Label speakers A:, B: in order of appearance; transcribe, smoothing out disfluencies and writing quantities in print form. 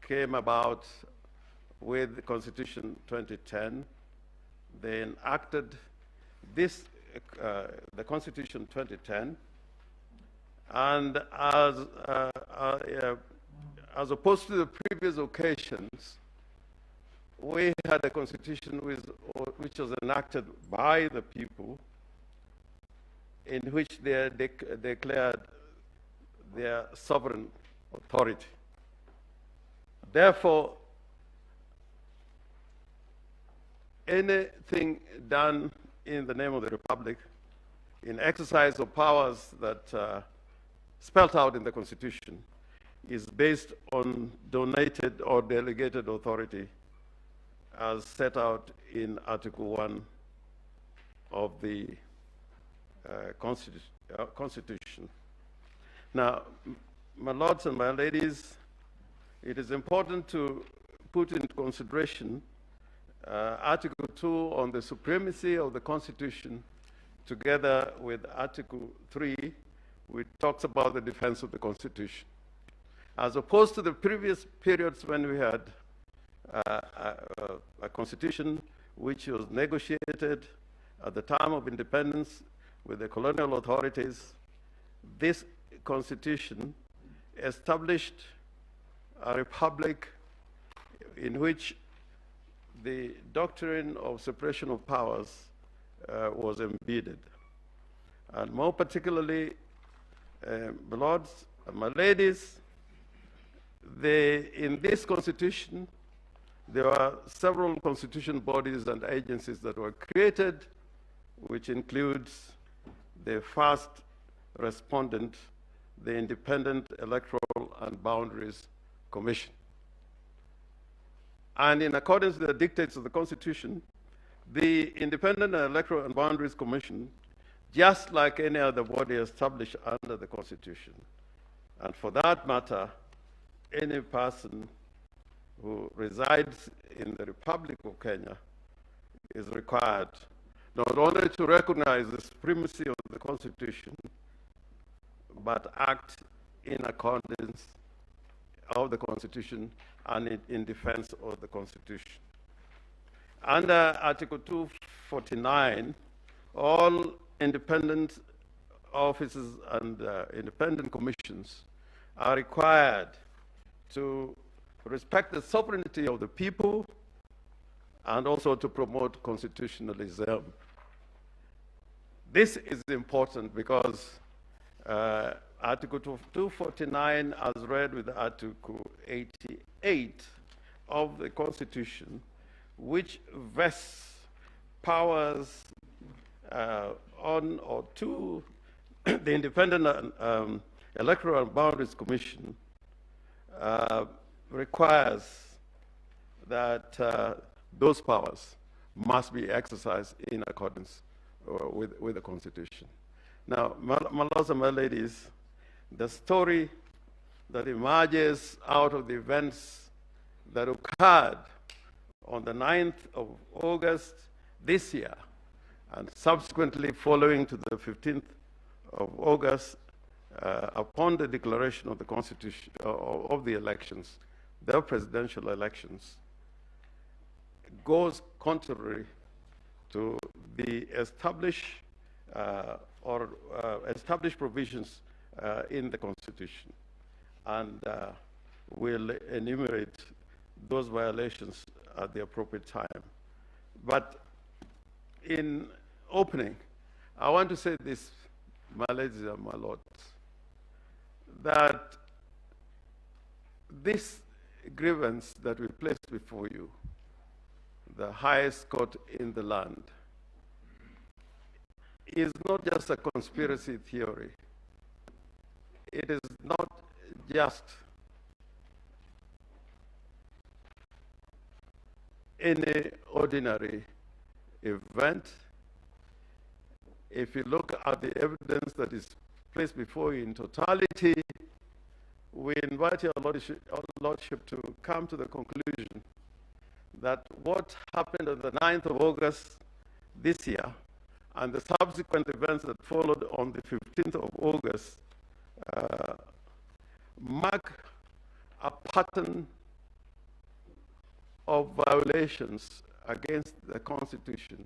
A: came about with the Constitution 2010. They enacted this, the Constitution 2010, and as opposed to the previous occasions, we had a constitution which was enacted by the people, in which they declared their sovereign authority. Therefore, anything done in the name of the Republic, in exercise of powers that spelled out in the Constitution, is based on donated or delegated authority as set out in Article 1 of the Constitution. Now, my lords and my ladies, it is important to put into consideration Article 2 on the supremacy of the Constitution, together with Article 3, which talks about the defense of the Constitution. As opposed to the previous periods when we had a constitution which was negotiated at the time of independence with the colonial authorities, this constitution established a republic in which the doctrine of separation of powers was embedded. And more particularly, my lords and my ladies, in this constitution, there are several constitution bodies and agencies that were created, which includes the first respondent, the Independent Electoral and Boundaries Commission. And in accordance with the dictates of the Constitution, the Independent Electoral and Boundaries Commission, just like any other body established under the Constitution, and for that matter, any person who resides in the Republic of Kenya is required not only to recognize the supremacy of the Constitution, but act in accordance of the Constitution and in defense of the Constitution. Under Article 249, all independent offices and independent commissions are required to respect the sovereignty of the people and also to promote constitutionalism. This is important because Article 249, as read with Article 88 of the Constitution, which vests powers on or to the Independent Electoral and Boundaries Commission, requires that those powers must be exercised in accordance with the Constitution. Now, my lords and my ladies, the story that emerges out of the events that occurred on the 9th of August this year, and subsequently following to the 15th of August, upon the declaration of the Constitution, of the elections, the presidential elections, goes contrary to the established provisions in the Constitution, and will enumerate those violations at the appropriate time. But in opening, I want to say this, my ladies and my lords, that this grievance that we place before you, the highest court in the land, is not just a conspiracy theory. It is not just any ordinary event. If you look at the evidence that is placed before you in totality, we invite your lordship to come to the conclusion that what happened on the 9th of August this year and the subsequent events that followed on the 15th of August mark a pattern of violations against the Constitution